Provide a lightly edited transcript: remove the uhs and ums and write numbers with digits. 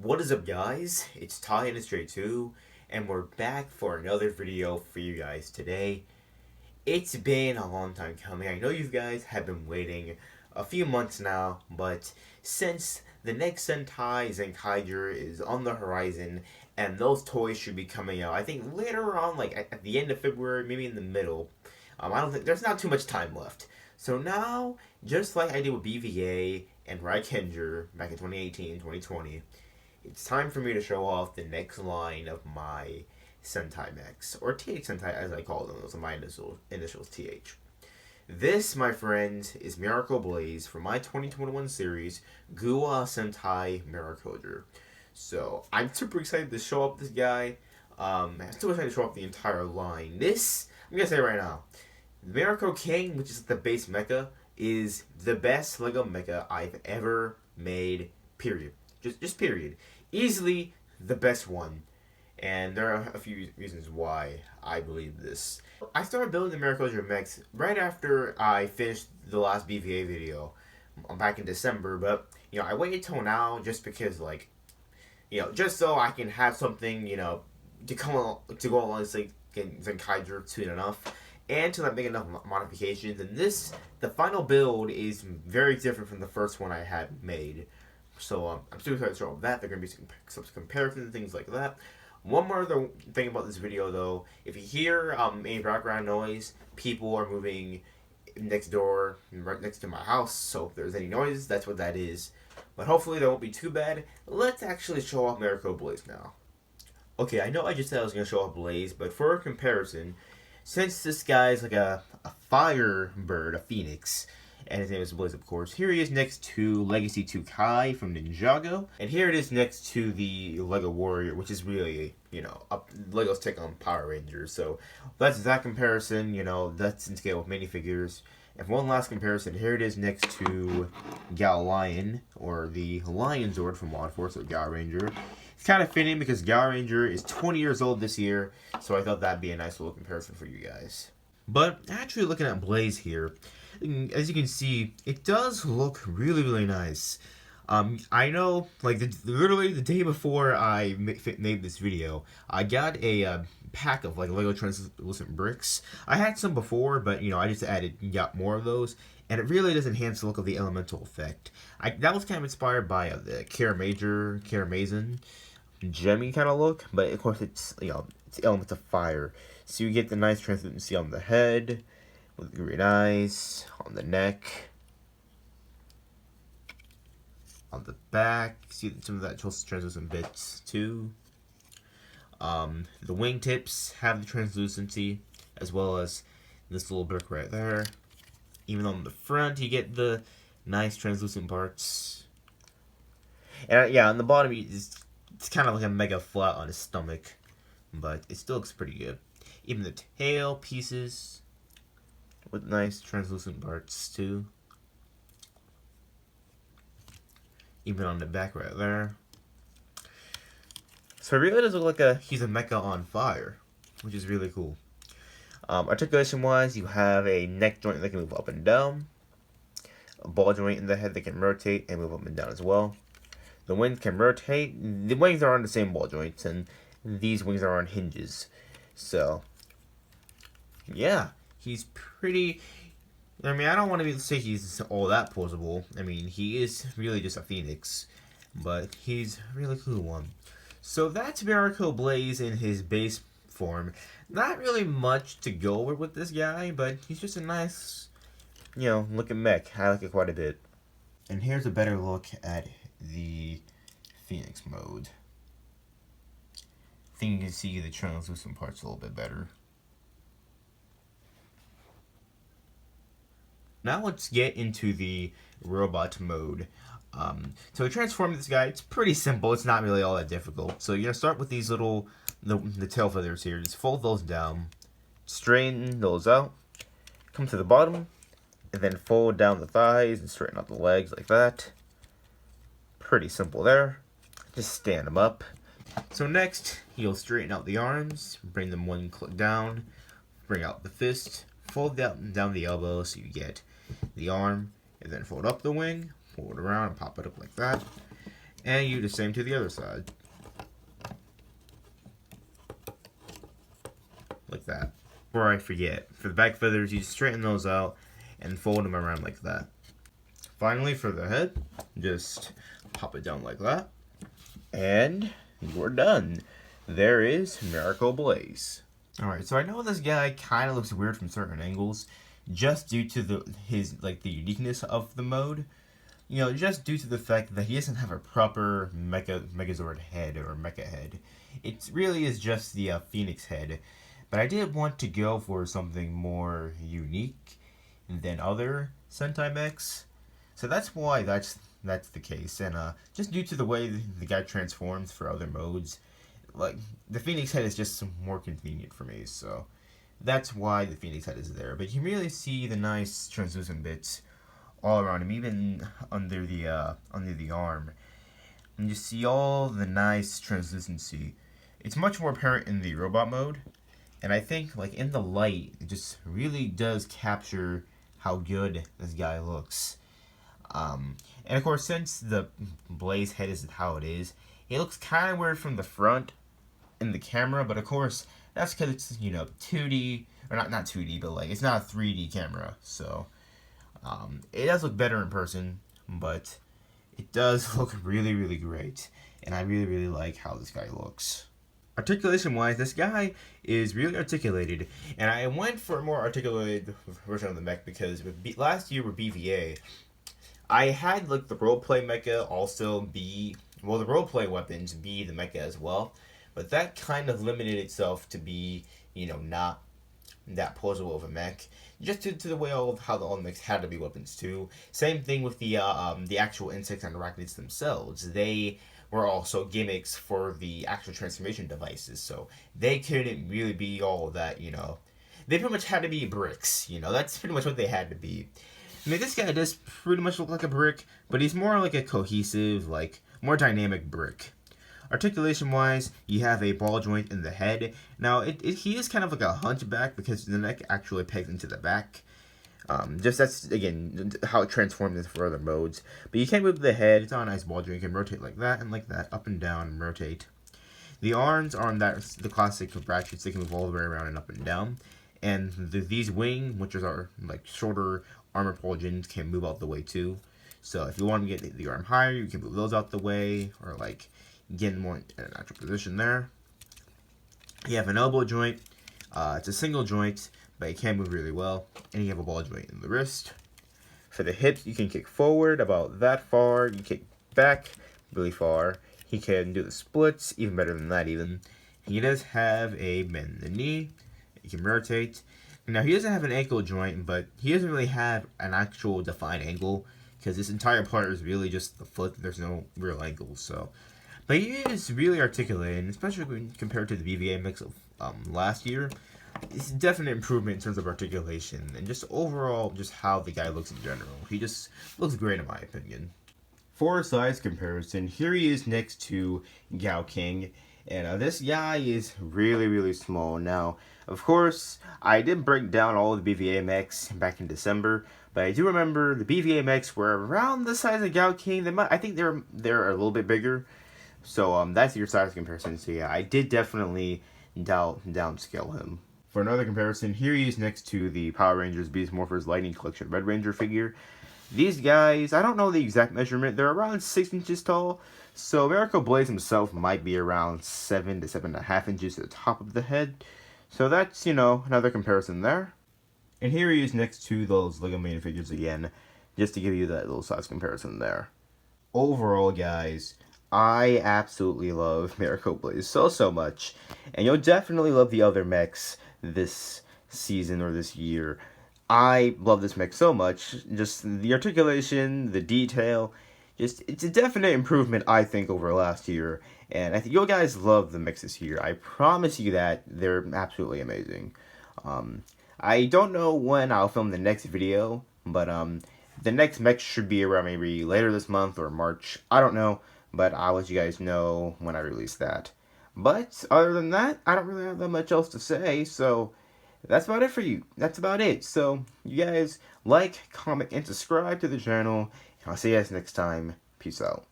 What is up, guys? It's Ty and it's J2, and we're back for another video for you guys today. It's been a long time coming. I know you guys have been waiting a few months now, but since the next Sentai Zenkaiger is on the horizon, and those toys should be coming out, I think later on, like at the end of February, maybe in the middle. I don't think there's not too much time left. So now, just like I did with BVA and Mirakoger back in 2018, 2020, it's time for me to show off the next line of my Sentai mechs, or TH Sentai as I call them. Those are my initials TH. This, my friends, is Mirako Blaze from my 2021 series, Guwa Sentai Mirakoger. So, I'm super excited to show up this guy. I'm super excited to show up the entire line. This, I'm gonna say right now, the Mirako King, which is the base mecha, is the best Lego mecha I've ever made, period. Just period. Easily the best one. And there are a few reasons why I believe this. I started building the Mirakoger mechs right after I finished the last BVA video back in December, but I waited till now just because just so I can have something, to go along with Zenkaiger soon enough, and to make enough modifications. And the final build is very different from the first one I had made. So I'm super excited to show up that. There are going to be some comparisons and things like that. One more other thing about this video, though, if you hear any background noise, people are moving next door, right next to my house. So if there's any noise, that's what that is. But hopefully that won't be too bad. Let's actually show off Mirako Blaze now. Okay, I know I just said I was going to show off Blaze, but for a comparison, since this guy's like a fire bird, a phoenix, and his name is Blaze, of course, here he is next to Legacy 2 Kai from Ninjago, and here it is next to the Lego Warrior, which is really, Lego's take on Power Rangers. So that's that comparison, that's in scale with minifigures. And for one last comparison, here it is next to Gal Lion, or the Lion Zord from Mod Force, or Gal Ranger. It's kind of fitting because Gal Ranger is 20 years old this year, so I thought that'd be a nice little comparison for you guys. But actually looking at Blaze here, as you can see, it does look really, really nice. I know, literally the day before I made this video, I got a pack of Lego translucent bricks. I had some before, but I just got more of those, and it really does enhance the look of the elemental effect. That was kind of inspired by the Karamazin gemmy kind of look, but of course it's it's elements of fire. So you get the nice translucency on the head, with the green eyes, on the neck, on the back. See some of that translucent bits too. The wingtips have the translucency, as well as this little brick right there. Even on the front, you get the nice translucent parts. And on the bottom, it's kind of like a mega flat on his stomach, but it still looks pretty good. Even the tail pieces with nice translucent parts too. Even on the back right there. So it really does look like he's a mecha on fire, which is really cool. Articulation wise, you have a neck joint that can move up and down, a ball joint in the head that can rotate and move up and down as well. The wings can rotate. The wings are on the same ball joints, and these wings are on hinges. So yeah, he's pretty. I don't want to say he's all that posable. He is really just a phoenix, but he's a really cool one. So that's Mirako Blaze in his base form. Not really much to go over with this guy, but he's just a nice, looking mech. I like it quite a bit. And here's a better look at the Phoenix mode. I think you can see the translucent parts a little bit better. Now let's get into the robot mode. So to transform this guy, it's pretty simple. It's not really all that difficult. So you're gonna start with these little, the tail feathers here. Just fold those down, straighten those out, come to the bottom, and then fold down the thighs and straighten out the legs like that. Pretty simple there. Just stand them up. So next, you'll straighten out the arms, bring them one click down, bring out the fist, fold down the elbow so you get the arm, and then fold up the wing, fold it around and pop it up like that. And you do the same to the other side. Like that. Before I forget, for the back feathers, you straighten those out and fold them around like that. Finally, for the head, just pop it down like that. And you're done. There is Mirako Blaze. Alright, so I know this guy kind of looks weird from certain angles, just due to the uniqueness of the mode. You know, just due to the fact that he doesn't have a proper megazord head or mecha head. It really is just the Phoenix head. But I did want to go for something more unique than other Sentai mechs. So that's why that's the case. And just due to the way the guy transforms for other modes, like, the Phoenix head is just more convenient for me. So that's why the Phoenix head is there. But you can really see the nice translucent bits all around him, even under the arm. And you see all the nice translucency. It's much more apparent in the robot mode. And I think, like, in the light, it just really does capture how good this guy looks. And of course, since the Blaze head is how it is, it looks kind of weird from the front in the camera. But of course, that's because it's, you know, 2D, or not 2D, but like, it's not a 3D camera. So, it does look better in person, but it does look really, really great. And I really, really like how this guy looks. Articulation wise, this guy is really articulated, and I went for a more articulated version of the mech because last year with BVA, I had like the roleplay mecha also be, well, the roleplay weapons be the mecha as well, but that kind of limited itself to be, you know, not that posable of a mech, just to the way how all the mechs had to be weapons too. Same thing with the actual insects and arachnids themselves. They were also gimmicks for the actual transformation devices, so they couldn't really be all that, you know. They pretty much had to be bricks, you know. That's pretty much what they had to be. I mean, this guy does pretty much look like a brick, but he's more like a cohesive, like, more dynamic brick. Articulation-wise, you have a ball joint in the head. Now, he is kind of like a hunchback because the neck actually pegs into the back. Just that's, again, how it transforms for other modes. But you can move the head. It's on a nice ball joint. You can rotate like that, up and down, and rotate. The arms are on the classic ratchets. They can move all the way around and up and down. And these wing, which are like shorter armor pauldrons, can move out the way too. So if you want to get the arm higher, you can move those out the way, or like get more in a natural position there. You have an elbow joint. It's a single joint, but it can move really well. And you have a ball joint in the wrist. For the hips, you can kick forward about that far. You kick back really far. He can do the splits, even better than that even. He does have a bend in the knee. He can rotate. Now, he doesn't have an ankle joint, but he doesn't really have an actual defined angle, because this entire part is really just the foot. There's no real angle, so. But he is really articulated, especially when compared to the BVA mix of last year. It's a definite improvement in terms of articulation, and just overall, just how the guy looks in general. He just looks great in my opinion. For a size comparison, here he is next to Gao King. And this guy is really, really small. Now, of course, I did break down all the BVA mechs back in December, but I do remember the BVA mechs were around the size of Gao King. I think they're a little bit bigger. So that's your size comparison. So yeah, I did definitely downscale him. For another comparison, here he is next to the Power Rangers Beast Morphers Lightning Collection Red Ranger figure. These guys, I don't know the exact measurement. They're around 6 inches tall. So Mirako Blaze himself might be around 7 to 7.5 inches at the top of the head. So that's, you know, another comparison there. And here he is next to those Lego minifigures again, just to give you that little size comparison there. Overall, guys, I absolutely love Mirako Blaze so much. And you'll definitely love the other mechs this season or this year. I love this mech so much. Just the articulation, the detail. It's a definite improvement, I think, over last year. And I think you guys love the mix this year. I promise you that they're absolutely amazing. I don't know when I'll film the next video, but the next mech should be around maybe later this month or March. I don't know, but I'll let you guys know when I release that. But other than that, I don't really have that much else to say, so that's about it for you. That's about it. So you guys like, comment, and subscribe to the channel. I'll see you guys next time. Peace out.